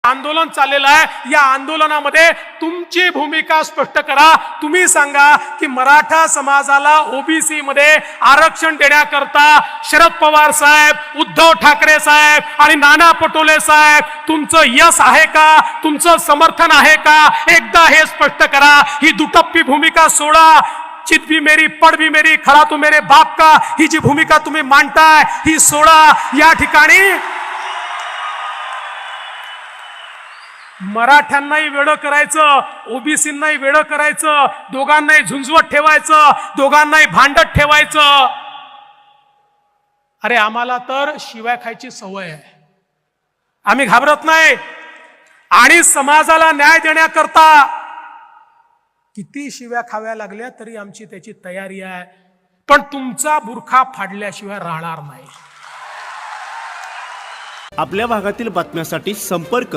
आंदोलन चाललेलं आहे, या आंदोलनामध्ये तुमची भूमिका स्पष्ट करा. तुम्ही सांगा की मराठा समाजाला ओबीसी मध्ये आरक्षण देण्याकरता शरद पवार साहेब, उद्धव ठाकरे साहेब आणि नाना पटोले साहेब तुमचं यश आहे का, तुमचं समर्थन आहे का? एकदा हे स्पष्ट करा. ही दुटप्पी भूमिका सोडा. चित भी मेरी, पड भी मेरी, खडा तो मेरे बाप का, ही जी भूमिका तुम्ही मांडताय ही सोडा. या ठिकाणी मराठ्यांनाही वेडं करायचं, ओबीसींनाही वेडं करायचं, दोघांनाही झुंजवत ठेवायचं, दोघांनाही भांडत ठेवायचं. अरे आम्हाला तर शिवाय खायची सवय आहे, आम्ही घाबरत नाही. आणि समाजाला न्याय देण्याकरता किती शिव्या खाव्या लागल्या तरी आमची त्याची तयारी आहे. पण तुमचा बुरखा फाडल्याशिवाय राहणार नाही. आपल्या भागातील बातम्यांसाठी संपर्क